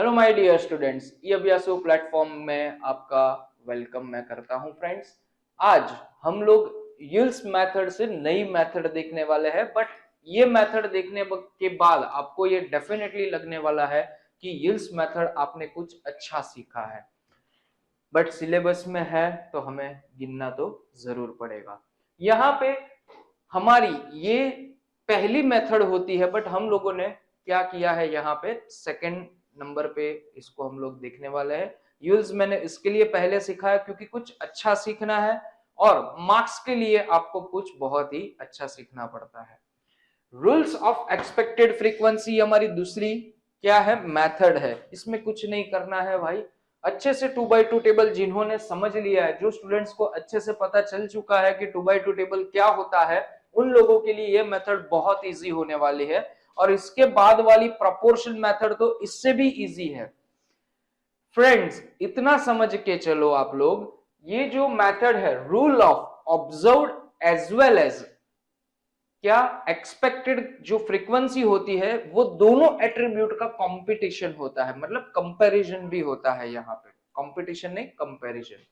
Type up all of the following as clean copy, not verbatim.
Hello my dear students, E Abhyaso platform में आपका welcome मैं करता हूं। फ्रेंड्स, आज हम लोग यिल्स मेथड से नई मेथड देखने वाले हैं। बट ये मेथड देखने के बाद आपको ये डेफिनेटली लगने वाला है कि यिल्स मेथड आपने कुछ अच्छा सीखा है, बट सिलेबस में है तो हमें गिनना तो जरूर पड़ेगा। यहाँ पे हमारी ये पहली मेथड होती है, बट हम लोगों ने क्या किया है, यहाँ पे सेकंड नंबर पे इसको हम लोग देखने वाले हैं। यूज मैंने इसके लिए पहले सीखा है क्योंकि कुछ अच्छा सीखना है और मार्क्स के लिए आपको कुछ बहुत ही अच्छा सीखना पड़ता है। रूल्स ऑफ एक्सपेक्टेड फ्रीक्वेंसी हमारी दूसरी क्या है, मेथड है। इसमें कुछ नहीं करना है भाई, अच्छे से 2x2 टेबल जिन्होंने समझ लिया है, जो स्टूडेंट्स को अच्छे से पता चल चुका है कि 2x2 टेबल क्या होता है, उन लोगों के लिए ये मेथड बहुत इजी होने वाली है। और इसके बाद वाली प्रोपोर्शन मेथड तो इससे भी इजी है। फ्रेंड्स, इतना समझ के चलो आप लोग, ये जो मेथड है rule of observed as well as क्या एक्सपेक्टेड जो फ्रीक्वेंसी होती है, वो दोनों एट्रीब्यूट का कंपटीशन होता है, मतलब कंपैरिजन भी होता है। यहाँ पे कंपटीशन नहीं, कंपैरिजन।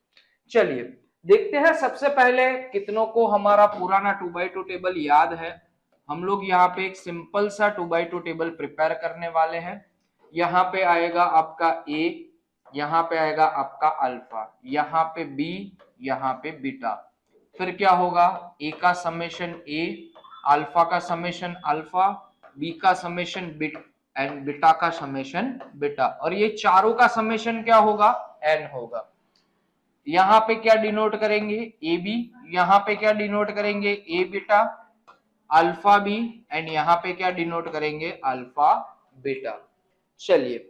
चलिए देखते हैं। सबसे पहले कितनों को हमारा पुराना 2x2 टेबल याद है? हम लोग यहाँ पे एक सिंपल सा 2x2 टेबल प्रिपेयर करने वाले हैं। यहाँ पे आएगा आपका ए, यहाँ पे आएगा आपका अल्फा, यहाँ पे बी, यहाँ पे बीटा। फिर क्या होगा, ए का समेशन ए, अल्फा का समेशन अल्फा, बी का समेशन बीटा एंड बीटा का समेशन बीटा, और ये चारों का समेशन क्या होगा, एन होगा। यहाँ पे क्या डिनोट करेंगे, ए बी, यहाँ पे क्या डिनोट करेंगे, ए बीटा अल्फा बी, एंड यहाँ पे क्या डिनोट करेंगे, अल्फा बीटा। चलिए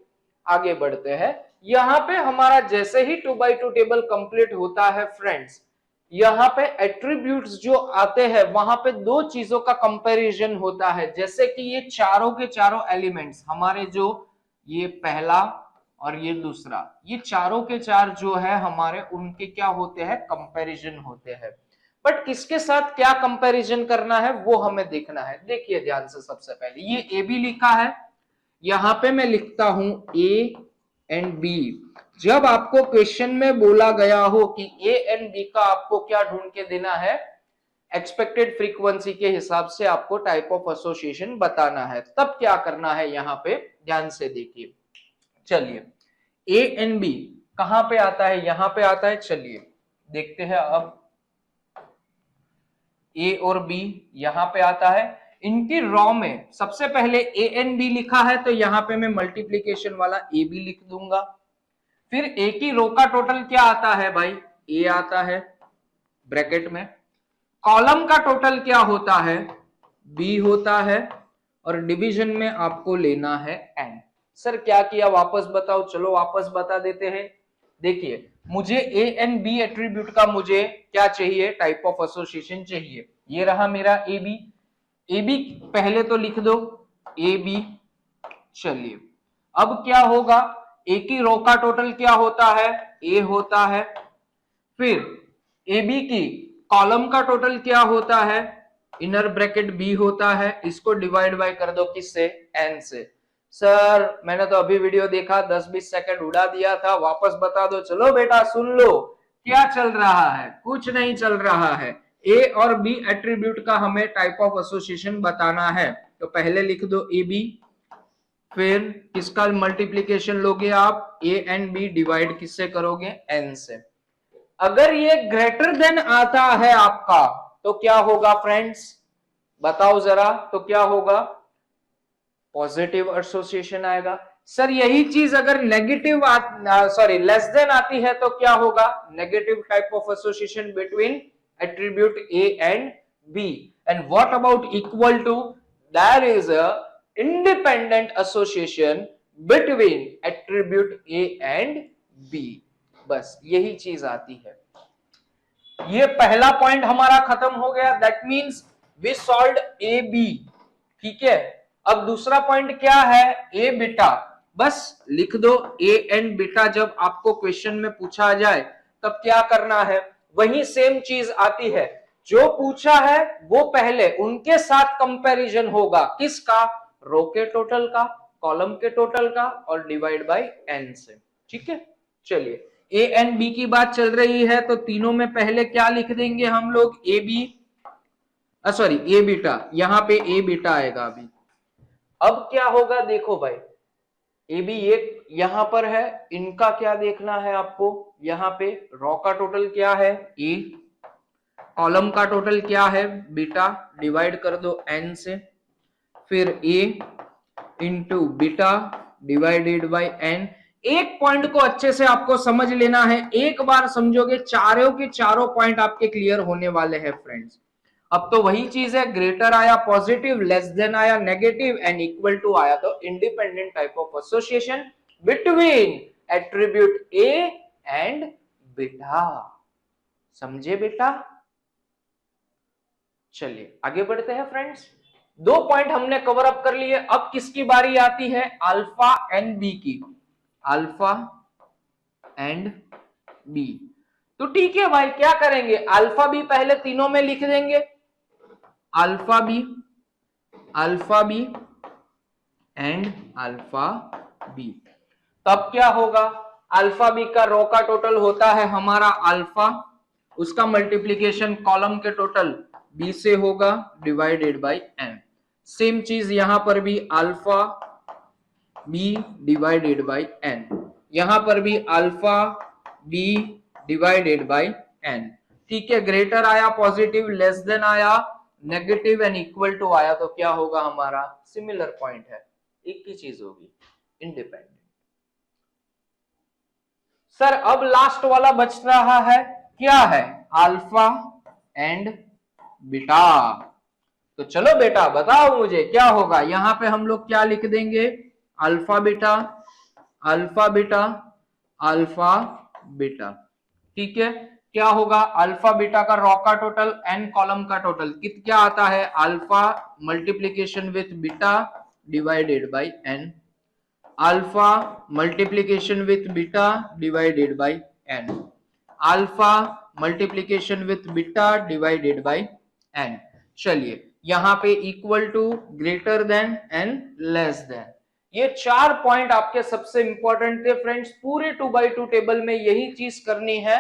आगे बढ़ते हैं। यहाँ पे हमारा जैसे ही 2x2 टेबल कंप्लीट होता है फ्रेंड्स, यहाँ पे एट्रीब्यूट्स जो आते हैं वहां पे दो चीजों का कंपैरिजन होता है। जैसे कि ये चारों के चारों एलिमेंट्स हमारे, जो ये पहला और ये दूसरा, ये चारों के चार जो है हमारे, उनके क्या होते हैं, कंपैरिजन होते हैं। बट किसके साथ क्या कंपैरिजन करना है वो हमें देखना है। देखिए ध्यान से, सबसे पहले ये ए बी लिखा है, यहां पे मैं लिखता हूं ए एंड बी। जब आपको क्वेश्चन में बोला गया हो कि ए एंड बी का आपको क्या ढूंढ के देना है, एक्सपेक्टेड फ्रीक्वेंसी के हिसाब से आपको टाइप ऑफ एसोसिएशन बताना है, तब क्या करना है, यहां पे ध्यान से देखिए। चलिए ए एंड बी कहां पे आता है, यहां पे आता है। चलिए देखते हैं अब, ए और बी यहां पे आता है। इनकी रॉ में सबसे पहले ए एंड बी लिखा है, तो यहां पे मैं मल्टीप्लीकेशन वाला ए बी लिख दूंगा। फिर ए की रो का टोटल क्या आता है भाई, ए आता है ब्रैकेट में। कॉलम का टोटल क्या होता है, बी होता है, और डिवीजन में आपको लेना है एन। सर क्या किया, वापस बताओ। चलो वापस बता देते हैं। देखिए, मुझे ए एंड बी एट्रीब्यूट का मुझे क्या चाहिए, टाइप ऑफ एसोसिएशन चाहिए। ये रहा मेरा ए बी। ए बी पहले तो लिख दो, ए बी। चलिए अब क्या होगा, ए की रो का टोटल क्या होता है, ए होता है। फिर ए बी की कॉलम का टोटल क्या होता है, इनर ब्रैकेट बी होता है। इसको डिवाइड बाय कर दो किससे, एन से। सर मैंने तो अभी वीडियो देखा, 10-20 सेकंड उड़ा दिया था, वापस बता दो। चलो बेटा सुन लो, क्या चल रहा है, कुछ नहीं चल रहा है। ए और बी एट्रीब्यूट का हमें टाइप ऑफ एसोसिएशन बताना है, तो पहले लिख दो ए बी। फिर किसका मल्टीप्लीकेशन लोगे आप, ए एंड बी डिवाइड किससे करोगे, एन से। अगर ये ग्रेटर देन आता है आपका तो क्या होगा फ्रेंड्स, बताओ जरा, तो क्या होगा, पॉजिटिव एसोसिएशन आएगा। सर यही चीज अगर नेगेटिव सॉरी लेस देन आती है तो क्या होगा, negative type of association between attribute A and B. And what about equal to, there is a independent association between attribute A and B. बस यही चीज आती है। ये पहला पॉइंट हमारा खत्म हो गया, that means we solved A B. ठीक है, अब दूसरा पॉइंट क्या है, ए बीटा। बस लिख दो ए एंड बीटा। जब आपको क्वेश्चन में पूछा जाए तब क्या करना है, वही सेम चीज आती है। जो पूछा है वो पहले उनके साथ कंपैरिजन होगा, किसका, रो के टोटल का, कॉलम के टोटल का और डिवाइड बाय n से। ठीक है, चलिए ए एंड बी की बात चल रही है तो तीनों में पहले क्या लिख देंगे हम लोग, A B, sorry A beta, यहां पे ए बीटा आएगा अभी। अब क्या होगा देखो भाई, ए बी ये यहां पर है, इनका क्या देखना है आपको, यहां पे रॉ का टोटल क्या है ए, कॉलम का टोटल क्या है बीटा, डिवाइड कर दो n से, फिर a into beta divided by n। एक पॉइंट को अच्छे से आपको समझ लेना है, एक बार समझोगे चारों के चारों पॉइंट आपके क्लियर होने वाले हैं फ्रेंड्स। अब तो वही चीज है, ग्रेटर आया पॉजिटिव, लेस देन आया नेगेटिव एंड इक्वल टू आया तो independent type of association between attribute A and beta. समझे बेटा? चलिए आगे बढ़ते हैं फ्रेंड्स। दो पॉइंट हमने कवर अप कर लिए, अब किसकी बारी आती है, अल्फा एंड बी की, अल्फा एंड बी। तो ठीक है भाई, क्या करेंगे, अल्फा बी पहले तीनों में लिख देंगे, alpha B and alpha B. तब क्या होगा, अल्फा बी का रो का टोटल होता है हमारा अल्फा, उसका मल्टीप्लीकेशन कॉलम के टोटल बी से होगा डिवाइडेड बाय एन। सेम चीज यहां पर भी alpha B divided by N, यहां पर भी alpha B divided by N. ठीक है, ग्रेटर आया पॉजिटिव, लेस देन आया नेगेटिव एंड इक्वल टू आया तो क्या होगा हमारा, सिमिलर पॉइंट है, एक ही चीज होगी, इंडिपेंडेंट। सर अब लास्ट वाला बच रहा है, क्या है, अल्फा एंड बीटा। तो चलो बेटा बताओ मुझे क्या होगा, यहां पे हम लोग क्या लिख देंगे, alpha beta alpha beta alpha beta. ठीक है, क्या होगा, अल्फा बीटा का रॉ का टोटल एन कॉलम का टोटल क्या आता है, alpha multiplication with beta divided by N, alpha multiplication with beta divided by N, alpha multiplication with beta divided by N. चलिए यहां पे equal to, greater than and less than, ये चार point आपके सबसे इंपॉर्टेंट थे फ्रेंड्स। पूरे 2x2 table में यही चीज करनी है।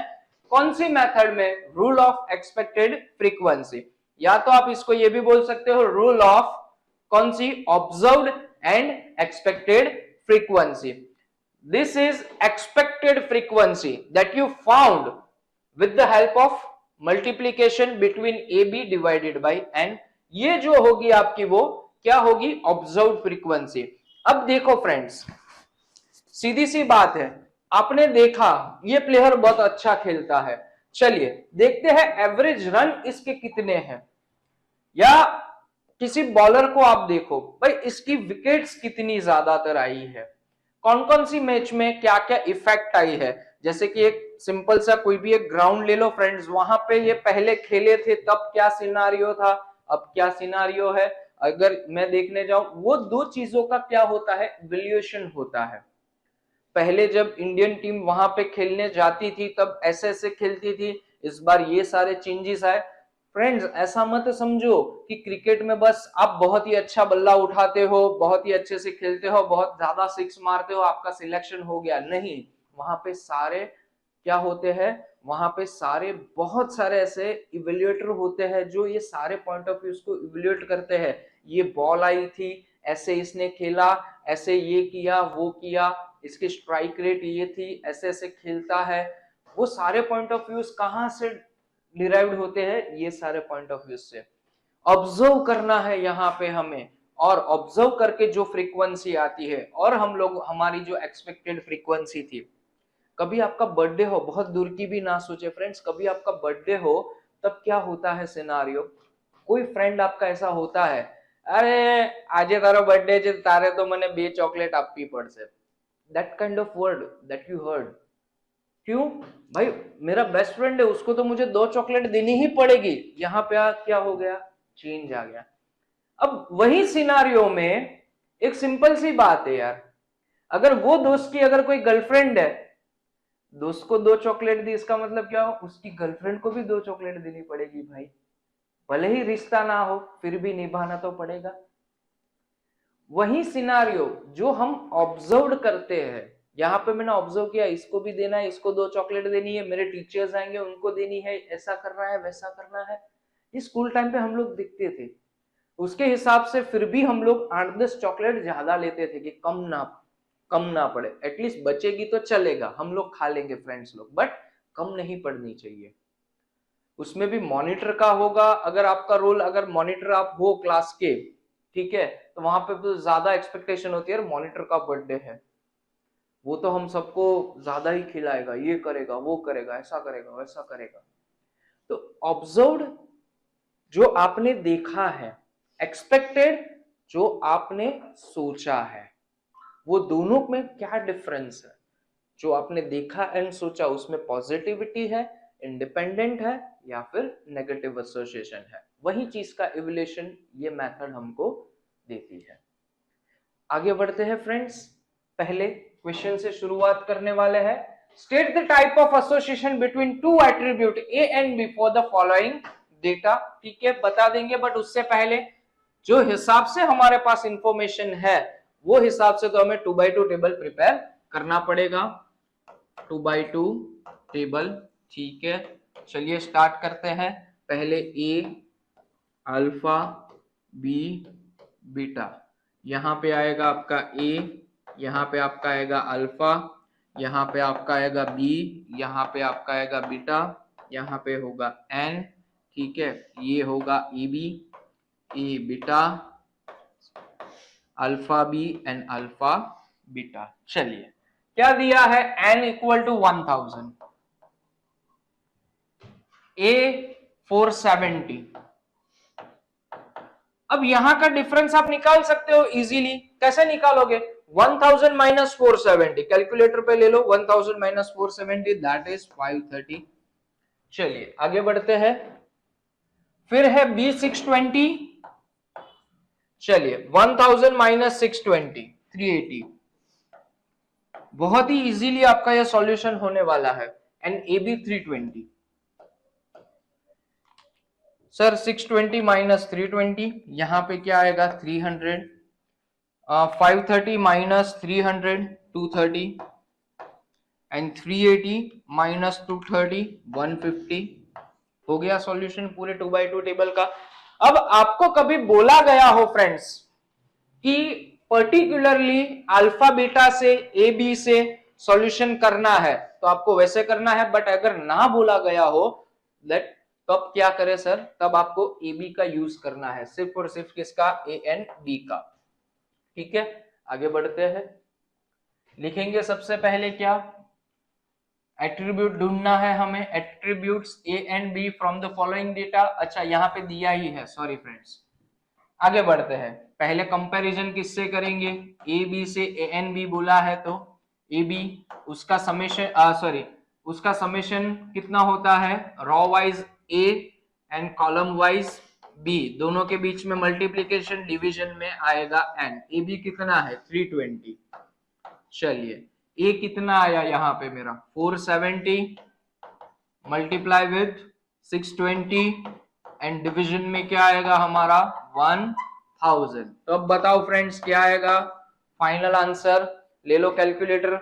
कौन सी मेथड में, रूल ऑफ एक्सपेक्टेड फ्रीक्वेंसी, या तो आप इसको ये भी बोल सकते हो रूल ऑफ कौन सी, observed and expected frequency. This is expected frequency that you found with the help of multiplication between AB divided by n. ये जो होगी आपकी वो क्या होगी, observed frequency। अब देखो फ्रेंड्स, सीधी सी बात है, आपने देखा ये प्लेयर बहुत अच्छा खेलता है, चलिए देखते हैं एवरेज रन इसके कितने हैं, या किसी बॉलर को आप देखो भाई इसकी विकेट्स कितनी ज्यादातर आई है, कौन कौन सी मैच में क्या क्या इफेक्ट आई है। जैसे कि एक सिंपल सा कोई भी एक ग्राउंड ले लो फ्रेंड्स, वहां पे ये पहले खेले थे तब क्या सिनारियो था, अब क्या सिनारियो है। अगर मैं देखने जाऊं, वो दो चीजों का क्या होता है, इवैल्यूएशन होता है। पहले जब इंडियन टीम वहां पे खेलने जाती थी तब ऐसे ऐसे खेलती थी, इस बार ये सारे चेंजेस आए। फ्रेंड्स ऐसा मत समझो कि क्रिकेट में बस आप बहुत ही अच्छा बल्ला उठाते हो, बहुत ही अच्छे से खेलते हो, बहुत ज्यादा सिक्स मारते हो, आपका सिलेक्शन हो गया, नहीं। वहां पे सारे क्या होते हैं, वहां पे सारे बहुत सारे ऐसे इवेल्युएटर होते हैं जो ये सारे पॉइंट ऑफ व्यूज को इवेल्युएट करते हैं। ये बॉल आई थी, ऐसे इसने खेला, ऐसे ये किया वो किया, इसकी स्ट्राइक रेट ये थी, ऐसे ऐसे खेलता है। वो सारे पॉइंट ऑफ व्यूज कहां से डिराइव्ड होते हैं, ये सारे पॉइंट ऑफ व्यू से। ऑब्जर्व करना है यहाँ पे हमें, और ऑब्जर्व करके जो फ्रीक्वेंसी आती है, और हम लोग हमारी जो एक्सपेक्टेड फ्रीक्वेंसी थी। कभी आपका बर्थडे हो, बहुत दूर की भी ना सोचे फ्रेंड्स, कभी आपका बर्थडे हो तब क्या होता है सिनारियो, कोई फ्रेंड आपका ऐसा होता है, अरे આજે તારો બર્થડે છે તારે તો મને 2 ચોકલેટ આપવી પડશે, that kind of word that you heard। क्यों भाई, मेरा बेस्ट फ्रेंड है, उसको तो मुझे 2 चॉकलेट देनी ही पड़ेगी। यहाँ पे क्या हो गया, चेंज आ गया। अब वही सिनारियो में एक सिंपल सी बात है यार, अगर वो दोस्त की अगर कोई गर्लफ्रेंड है, दोस्त को 2 चॉकलेट दी, इसका मतलब क्या हो, उसकी गर्लफ्रेंड को भी 2 चॉकलेट देनी पड़ेगी भाई। भले ही रिश्ता ना हो फिर भी निभाना तो पड़ेगा। वही सिनारियो जो हम ऑब्जर्व करते हैं, यहाँ पे मैंने ऑब्जर्व किया इसको भी देना है, इसको 2 चॉकलेट देनी है, मेरे टीचर्स आएंगे उनको देनी है, ऐसा करना है वैसा करना है। ये स्कूल टाइम पे हम लोग दिखते थे, उसके हिसाब से फिर भी हम लोग 8-10 चॉकलेट ज्यादा लेते थे कि कम ना पड़े, एटलीस्ट बचेगी तो चलेगा, हम लोग खा लेंगे फ्रेंड्स लोग, बट कम नहीं पड़नी चाहिए। उसमें भी मॉनिटर का होगा, अगर आपका रोल, अगर मॉनिटर आप हो क्लास के, ठीक है, तो वहां पे तो ज्यादा एक्सपेक्टेशन होती है, मॉनिटर का बर्थडे है, वो तो हम सबको ज्यादा ही खिलाएगा, ये करेगा वो करेगा, ऐसा करेगा वैसा करेगा। तो ऑब्जर्व्ड जो आपने देखा है, एक्सपेक्टेड जो आपने सोचा है, वो दोनों में क्या डिफरेंस है? जो आपने देखा एंड सोचा उसमें पॉजिटिविटी है, इंडिपेंडेंट है, या फिर नेगेटिव एसोसिएशन है, वही चीज का इवोल्यूशन ये मेथड हमको देती है। आगे बढ़ते हैं फ्रेंड्स, पहले क्वेश्चन से शुरुआत करने वाले हैं। State the type of association between two attribute A and B for the following data. ठीक है, बता देंगे, बट उससे पहले जो हिसाब से हमारे पास इंफॉर्मेशन है वो हिसाब से तो हमें 2x2 टेबल प्रिपेयर करना पड़ेगा। 2x2 टेबल, ठीक है, चलिए स्टार्ट करते हैं। पहले ए अल्फा बी बीटा, यहाँ पे आएगा आपका ए, यहाँ पे आपका आएगा अल्फा, यहाँ पे आपका आएगा बी, यहाँ पे आपका आएगा बीटा, यहाँ पे होगा एन, ठीक है, ये होगा A B, A beta, alpha B and alpha beta. चलिए क्या दिया है, एन इक्वल टू 1000, ए 470। अब यहां का डिफरेंस आप निकाल सकते हो इजीली, कैसे निकालोगे? 1000 माइनस 470, कैलकुलेटर पे ले लो, 1000 माइनस 470 दैट इज 530। चलिए आगे बढ़ते हैं, फिर है बी 620, चलिए 1000 माइनस 620 380, बहुत ही इजीली आपका यह सॉल्यूशन होने वाला है। And A B 320, sir 620 minus 320, यहां पे क्या आएगा 300, 530 माइनस 300 230, एंड 380 माइनस 230 150। हो गया सॉल्यूशन पूरे 2x2 टेबल का। अब आपको कभी बोला गया हो फ्रेंड्स कि पर्टिकुलरली अल्फा बीटा से ए बी से सॉल्यूशन करना है तो आपको वैसे करना है, बट अगर ना बोला गया हो दैट, तब क्या करें सर? तब आपको ए बी का यूज करना है, सिर्फ और सिर्फ किसका? ए एंड बी का। ठीक है, आगे बढ़ते हैं, लिखेंगे सबसे पहले क्या, एट्रीब्यूट ढूंढना है हमें, attributes A and B from the following data. अच्छा यहाँ पे दिया ही है, सॉरी फ्रेंड्स। आगे बढ़ते हैं, पहले कंपैरिजन किससे करेंगे? ए बी से, ए एन बी बोला है तो ए बी, उसका समेशन सॉरी उसका समेशन कितना होता है? Row wise A and column wise B, दोनों के बीच में मल्टीप्लीकेशन डिवीजन में आएगा एन। ए बी कितना है? 320। चलिए ए कितना आया यहाँ पे मेरा? 470 मल्टीप्लाई विथ 620 एंड डिवीजन में क्या आएगा हमारा? 1000। तो अब बताओ फ्रेंड्स क्या आएगा फाइनल आंसर? ले लो कैलकुलेटर,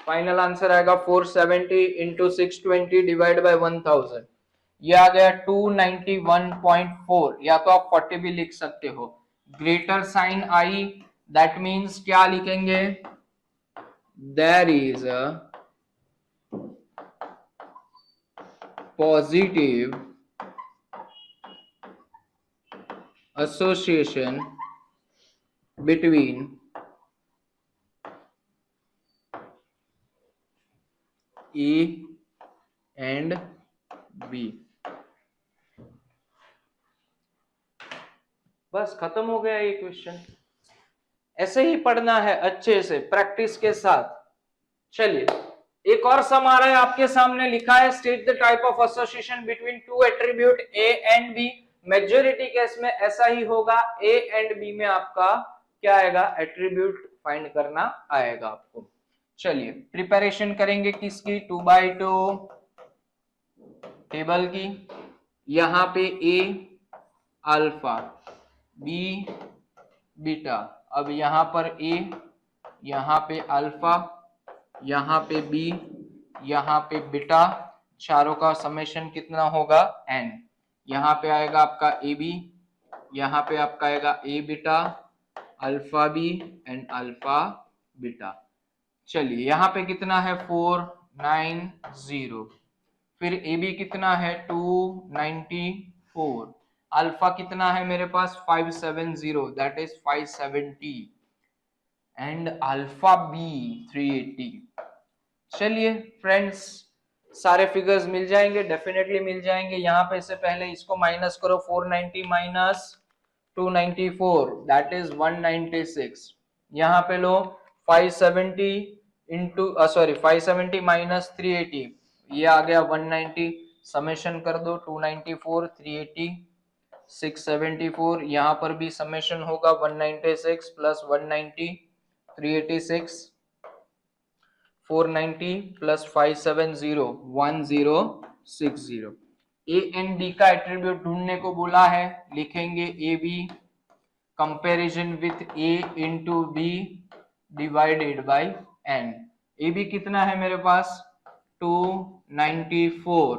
फाइनल आंसर आएगा 470 इंटू 620 डिवाइड बाय 1000, ये आ गया 291.4, या तो आप 40 भी लिख सकते हो। ग्रेटर साइन आई, दैट मीन्स क्या लिखेंगे? There is a positive association between A and B। बस खत्म हो गया ये क्वेश्चन। ऐसे ही पढ़ना है अच्छे से प्रैक्टिस के साथ। चलिए एक और सम आ रहा है आपके सामने, लिखा है state the type of association between two attribute A and B. Majority case में ऐसा ही होगा, ए एंड बी में आपका क्या आएगा? एट्रीब्यूट फाइंड करना आएगा आपको। चलिए प्रिपरेशन करेंगे किसकी? 2x2 टेबल की। यहां पे ए अल्फा, बी बीटा, अब यहाँ पर ए, यहाँ पे अल्फा, यहाँ पे बी, यहाँ पे बीटा, चारों का समेशन कितना होगा n। यहाँ पे आएगा आपका ए बी, यहाँ पे आपका आएगा A beta, alpha B and alpha beta. चलिए यहाँ पे कितना है 490, फिर ए बी कितना है 294, अल्फा कितना है मेरे पास 570 that is 570 and alpha B 380। चलिए फ्रेंड्स सारे फिगर्स मिल जाएंगे, डेफिनेटली मिल जाएंगे। यहाँ पे से पहले इसको माइनस करो, 490 माइनस 294 दैट इज 196। यहाँ पे लो 570 इंटू 570 माइनस 380, ये आ गया 190, समेशन कर दो 294 380 674, यहाँ पर भी समेशन होगा 196 plus 190 386 490 plus 570 1060। A and B का एट्रीब्यूट ढूंढने को बोला है, लिखेंगे A B comparison with A into B divided by N. A B कितना है मेरे पास 294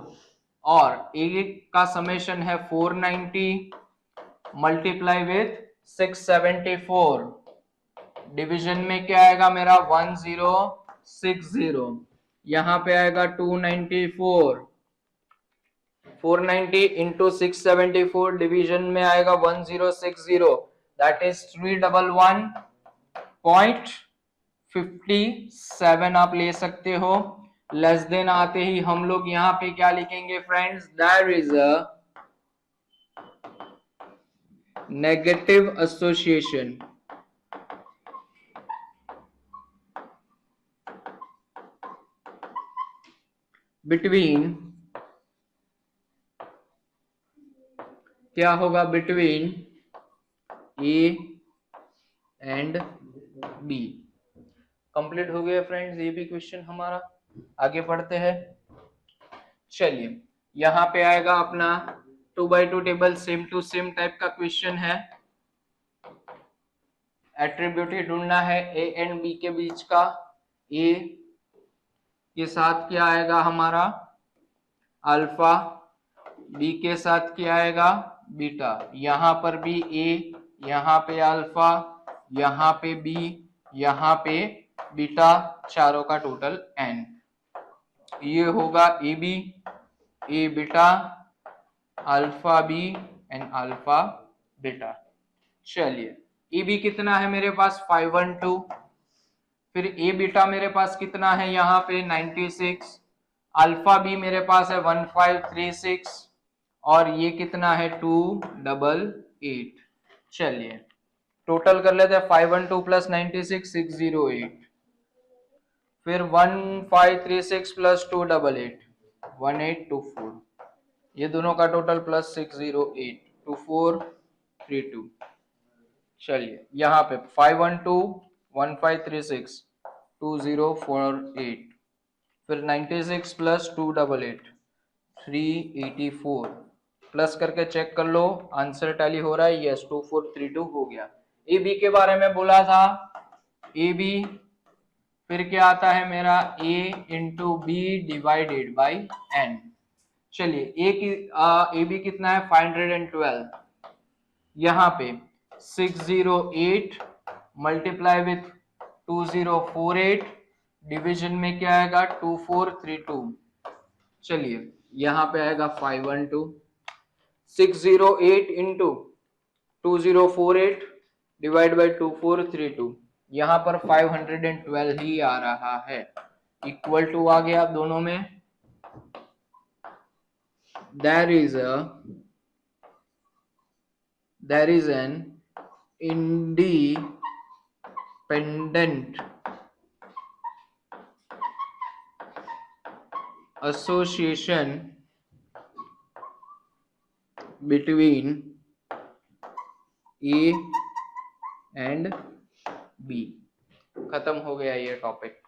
और ए का समेशन है 490 मल्टीप्लाई विथ 674, डिवीजन में क्या आएगा मेरा 1060, यहाँ पे आएगा 294, 490 इंटू 674 डिवीजन में आएगा 1060 दैट इज 311.57 आप ले सकते हो। लेस देन आते ही हम लोग यहाँ पे क्या लिखेंगे friends, there is a negative association between, क्या होगा between A and B. Complete हो गया फ्रेंड्स ये भी क्वेश्चन हमारा। आगे बढ़ते हैं। चलिए यहाँ पे आएगा अपना 2x2 table, same to same type का क्वेश्चन है। एट्रीब्यूट ही ढूंढना है ए एंड बी के बीच का। ए के साथ क्या आएगा हमारा अल्फा, बी के साथ क्या आएगा बीटा। यहाँ पर भी ए, यहाँ पे अल्फा, यहाँ पे बी, यहाँ पे बीटा, चारों का टोटल एन। ये होगा A B, A beta, alpha B and alpha beta. चलिए ए बी कितना है मेरे पास 512, फिर ए बीटा मेरे पास कितना है यहाँ पे 96, अल्फा बी मेरे पास है 1536 और ये कितना है 288। चलिए टोटल कर लेते हैं 512 प्लस 96 608, फिर 1536 प्लस 288 1824, ये दोनों का टोटल प्लस 608 2432। चलिए यहाँ पे 512 1536 2048, फिर 96 प्लस 288 384, प्लस करके चेक कर लो आंसर टैली हो रहा है, यस 2432 हो गया। ए बी के बारे में बोला था, ए बी फिर क्या आता है मेरा a into B divided by N. चलिए ए बी कितना है 512, यहाँ पे 608 मल्टीप्लाई विथ 2048, डिवीजन में क्या आएगा 2432। चलिए यहाँ पे आएगा 512, 608 इंटू 2048 डिवाइड बाई 2432, यहाँ पर 512 ही आ रहा है, इक्वल टू आ गया दोनों में। there is an independent association between A and B। खत्म हो गया ये टॉपिक।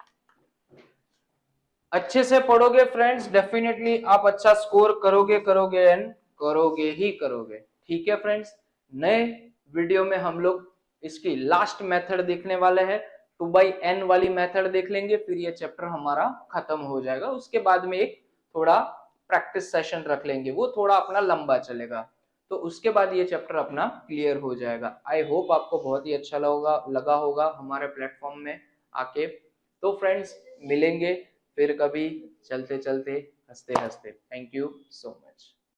अच्छे से पढ़ोगे फ्रेंड्स, डेफिनेटली आप अच्छा स्कोर करोगे एंड करोगे ही करोगे। ठीक है फ्रेंड्स, नए वीडियो में हम लोग इसकी लास्ट मेथड देखने वाले हैं, 2/n वाली मेथड देख लेंगे, फिर ये चैप्टर हमारा खत्म हो जाएगा। उसके बाद में एक थोड़ा प्रैक्टिस सेशन रख लेंगे, वो थोड़ा अपना लंबा चलेगा, तो उसके बाद ये चैप्टर अपना क्लियर हो जाएगा। आई होप आपको बहुत ही अच्छा लगा होगा हमारे प्लेटफॉर्म में आके। तो फ्रेंड्स, मिलेंगे फिर कभी चलते चलते, हंसते हंसते। Thank you so much.